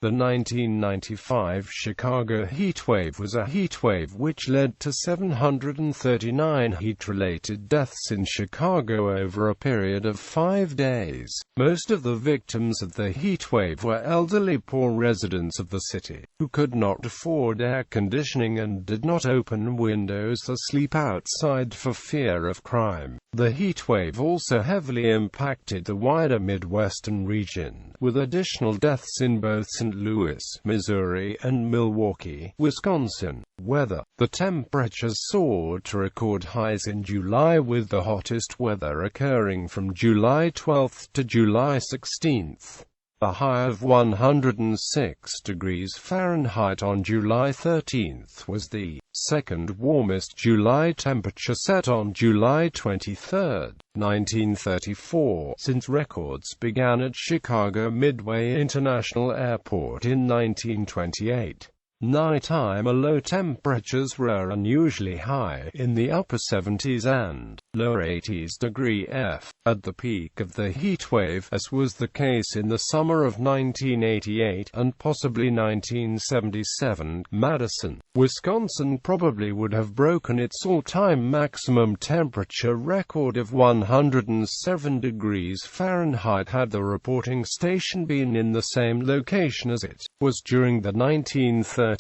The 1995 Chicago heatwave was a heatwave which led to 739 heat-related deaths in Chicago over a period of 5 days. Most of the victims of the heatwave were elderly poor residents of the city, who could not afford air conditioning and did not open windows or sleep outside for fear of crime. The heatwave also heavily impacted the wider Midwestern region, with additional deaths in both St. Louis, Missouri, and Milwaukee, Wisconsin. Weather. The temperatures soared to record highs in July, with the hottest weather occurring from July 12 to July 16. A high of 106 degrees Fahrenheit on July 13 was the second warmest July temperature set on July 23, 1934, since records began at Chicago Midway International Airport in 1928. Nighttime low temperatures were unusually high, in the upper 70s and lower 80s degree F, at the peak of the heatwave, as was the case in the summer of 1988 and possibly 1977. Madison, Wisconsin probably would have broken its all-time maximum temperature record of 107 degrees Fahrenheit had the reporting station been in the same location as it was during the 1930s.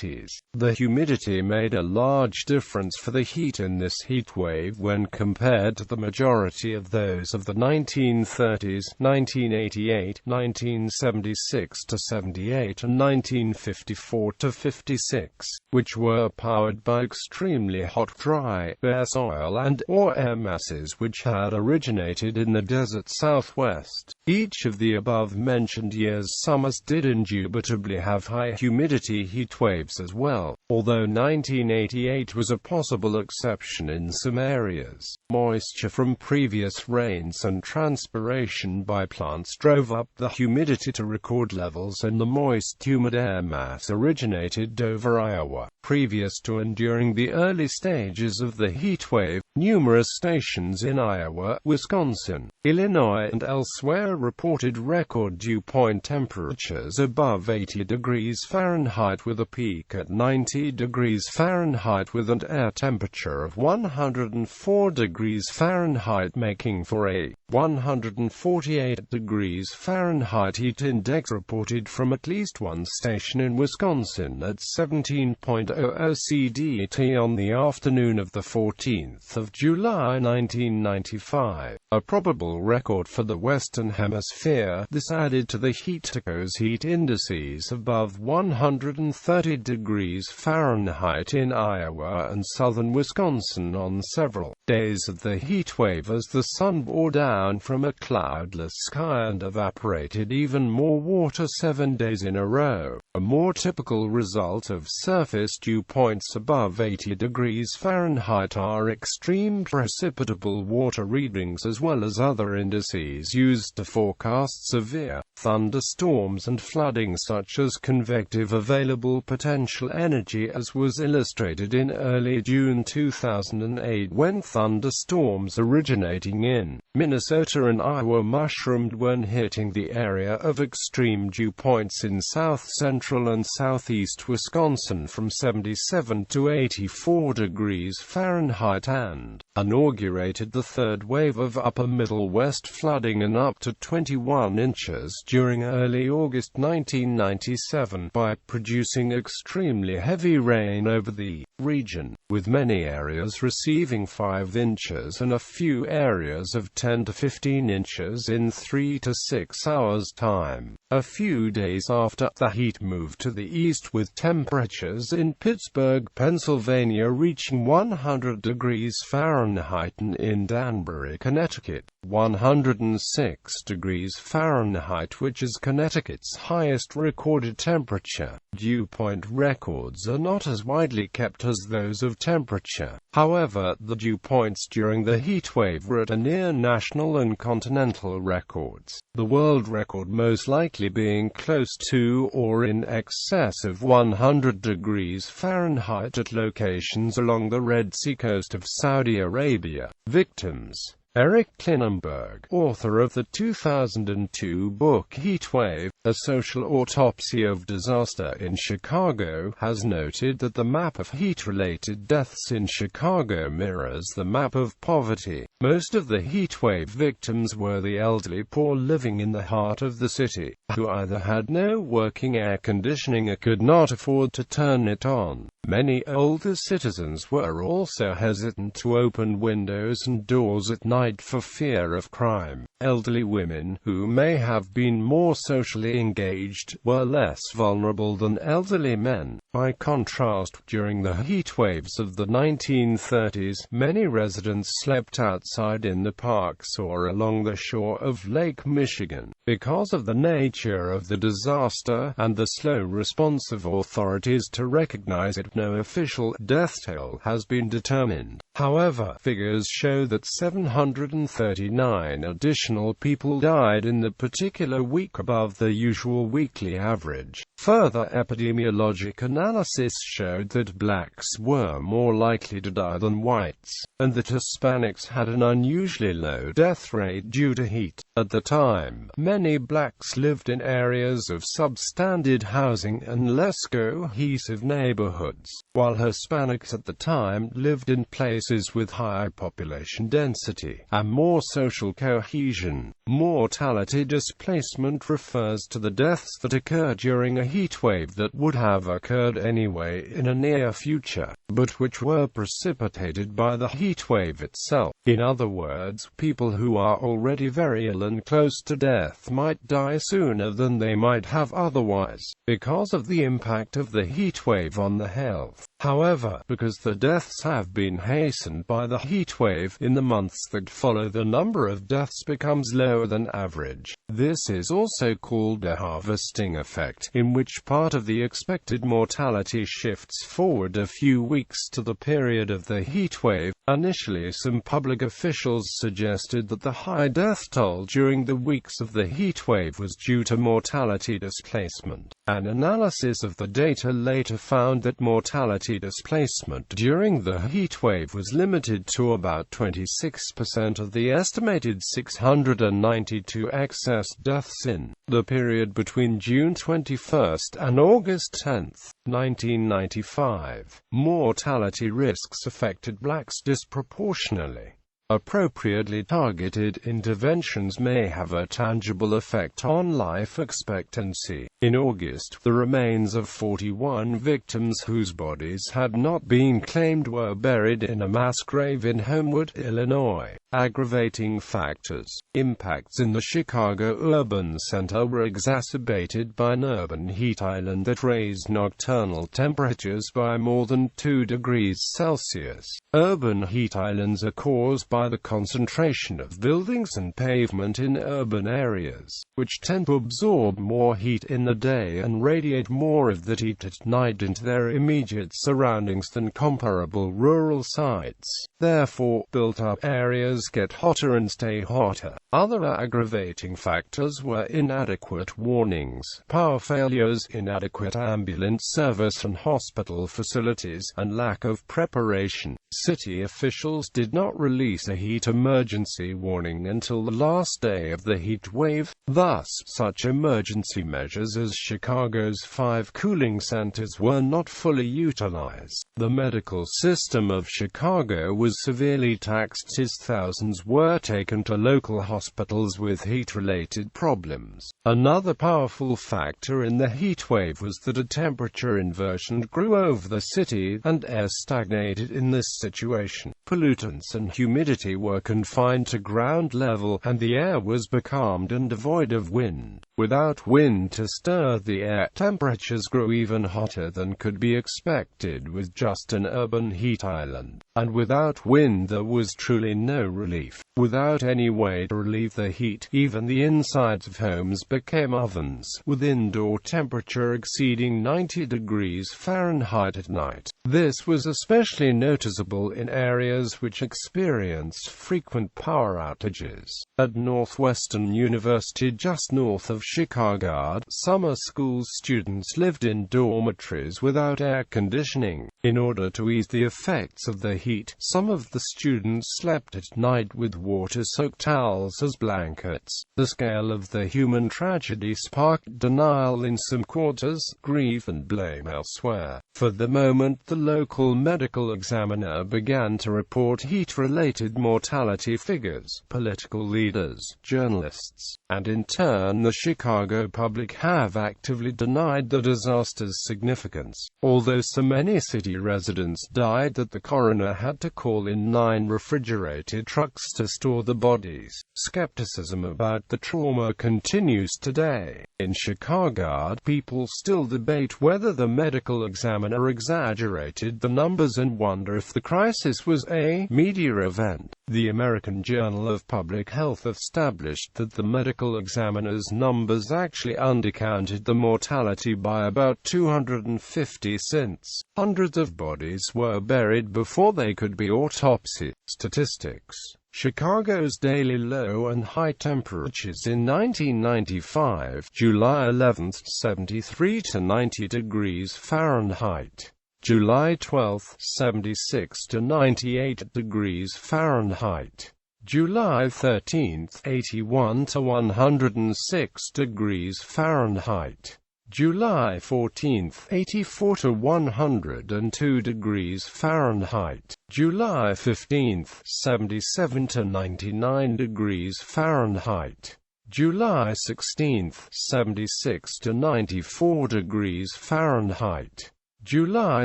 The humidity made a large difference for the heat in this heatwave when compared to the majority of those of the 1930s, 1988, 1976 to 78 and 1954 to 56, which were powered by extremely hot dry, bare soil and/or air masses which had originated in the desert southwest. Each of the above-mentioned years' summers did indubitably have high humidity heatwaves as well, although 1988 was a possible exception in some areas. Moisture from previous rains and transpiration by plants drove up the humidity to record levels in the moist humid air mass originated over Iowa. Previous to and during the early stages of the heatwave, numerous stations in Iowa, Wisconsin, Illinois and elsewhere reported record dew point temperatures above 80 degrees Fahrenheit with a peak at 90 degrees Fahrenheit with an air temperature of 104 degrees Fahrenheit, making for a 148 degrees Fahrenheit heat index reported from at least one station in Wisconsin at 17.00 CDT on the afternoon of the 14th of July 1995, a probable record for the Western Hemisphere. This added to the heat-to-co's heat indices above 130 degrees Fahrenheit in Iowa and southern Wisconsin on several days of the heatwave as the sun bore down from a cloudless sky and evaporated even more water 7 days in a row. A more typical result of surface dew points above 80 degrees Fahrenheit are extreme precipitable water readings as well as other indices used to forecast severe thunderstorms and flooding, such as convective available potential energy, as was illustrated in early June 2008 when thunderstorms originating in Minnesota and Iowa mushroomed when hitting the area of extreme dew points in south-central and southeast Wisconsin from 77 to 84 degrees Fahrenheit and inaugurated the third wave of upper Middle West flooding and up to 21 inches during early August 1997 by producing extremely heavy rain over the region, with many areas receiving 5 inches and a few areas of 10 to 15 inches in 3 to 6 hours' time. A few days after, the heat moved to the east with temperatures in Pittsburgh, Pennsylvania reaching 100 degrees Fahrenheit and in Danbury, Connecticut, 106 degrees Fahrenheit, which is Connecticut's highest recorded temperature. Dew point records are not as widely kept as those of temperature. However, the dew points during the heatwave were at a near national and continental records, the world record most likely being close to or in excess of 100 degrees Fahrenheit at locations along the Red Sea coast of Saudi Arabia. Victims: Eric Klinenberg, author of the 2002 book Heatwave, A social autopsy of disaster in Chicago has noted that the map of heat-related deaths in Chicago mirrors the map of poverty. Most of the heatwave victims were the elderly poor living in the heart of the city, who either had no working air conditioning or could not afford to turn it on. Many older citizens were also hesitant to open windows and doors at night for fear of crime. Elderly women, who may have been more socially engaged, were less vulnerable than elderly men. By contrast, during the heat waves of the 1930s, many residents slept outside in the parks or along the shore of Lake Michigan. Because of the nature of the disaster, and the slow response of authorities to recognize it, no official death toll has been determined. However, figures show that 739 additional people died in the particular week, above the usual weekly average. Further epidemiologic analysis showed that blacks were more likely to die than whites, and that Hispanics had an unusually low death rate due to heat. At the time, many blacks lived in areas of substandard housing and less cohesive neighborhoods, while Hispanics at the time lived in places with higher population density and more social cohesion. Mortality displacement refers to the deaths that occur during a heatwave that would have occurred anyway in a near future, but which were precipitated by the heatwave itself. In other words, people who are already very ill and close to death might die sooner than they might have otherwise, because of the impact of the heatwave on the health. However, because the deaths have been hastened by the heatwave in the months that follow, the number of deaths becomes lower than average. This is also called a harvesting effect, in which part of the expected mortality shifts forward a few weeks to the period of the heatwave. Initially, some public officials suggested that the high death toll during the weeks of the heatwave was due to mortality displacement. An analysis of the data later found that mortality displacement during the heatwave was limited to about 26% of the estimated 692 excess deaths in the period between June 21 and August 10, 1995. Mortality risks affected blacks disproportionately. Appropriately targeted interventions may have a tangible effect on life expectancy. In August, the remains of 41 victims whose bodies had not been claimed were buried in a mass grave in Homewood, Illinois. Aggravating factors. Impacts in the Chicago urban center were exacerbated by an urban heat island that raised nocturnal temperatures by more than 2 degrees Celsius. Urban heat islands are caused by the concentration of buildings and pavement in urban areas, which tend to absorb more heat in the day and radiate more of that heat at night into their immediate surroundings than comparable rural sites. Therefore, built-up areas get hotter and stay hotter. Other aggravating factors were inadequate warnings, power failures, inadequate ambulance service and hospital facilities, and lack of preparation. City officials did not release a heat emergency warning until the last day of the heat wave. Thus, such emergency measures as Chicago's 5 cooling centers were not fully utilized. The medical system of Chicago was severely taxed as thousands were taken to local hospitals with heat-related problems. Another powerful factor in the heatwave was that a temperature inversion grew over the city, and air stagnated in this situation. Pollutants and humidity were confined to ground level, and the air was becalmed and devoid of wind. Without wind to stir the air, temperatures grew even hotter than could be expected with just an urban heat island. And without wind there was truly no relief. Without any way to relieve the heat, even the insides of homes became ovens, with indoor temperature exceeding 90 degrees Fahrenheit at night. This was especially noticeable in areas which experienced experienced frequent power outages. At Northwestern University just north of Chicago, summer school students lived in dormitories without air conditioning. In order to ease the effects of the heat, some of the students slept at night with water-soaked towels as blankets. The scale of the human tragedy sparked denial in some quarters, grief and blame elsewhere. For the moment, the local medical examiner began to report heat-related mortality figures. Political leaders, journalists, and in turn the Chicago public have actively denied the disaster's significance. Although so many city residents died that the coroner had to call in 9 refrigerated trucks to store the bodies, skepticism about the trauma continues today. In Chicago, people still debate whether the medical examiner exaggerated the numbers and wonder if the crisis was a media event. The American Journal of Public Health established that the medical examiner's numbers actually undercounted the mortality by about 250 since hundreds of bodies were buried before they could be autopsied. Statistics. Chicago's daily low and high temperatures in 1995, July 11, 73 to 90 degrees Fahrenheit. July 12, 76 to 98 degrees Fahrenheit. July 13, 81 to 106 degrees Fahrenheit. July 14, 84 to 102 degrees Fahrenheit. July 15, 77 to 99 degrees Fahrenheit. July 16, 76 to 94 degrees Fahrenheit. July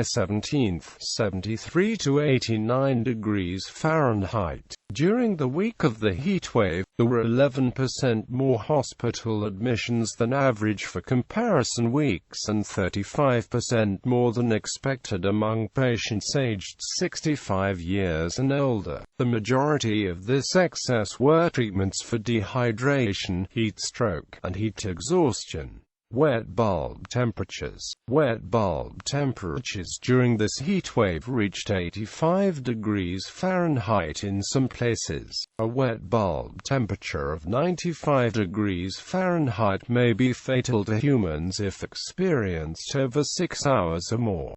17, 73 to 89 degrees Fahrenheit. During the week of the heatwave, there were 11% more hospital admissions than average for comparison weeks and 35% more than expected among patients aged 65 years and older. The majority of this excess were treatments for dehydration, heat stroke, and heat exhaustion. Wet bulb temperatures. Wet bulb temperatures during this heatwave reached 85 degrees Fahrenheit in some places. A wet bulb temperature of 95 degrees Fahrenheit may be fatal to humans if experienced over 6 hours or more.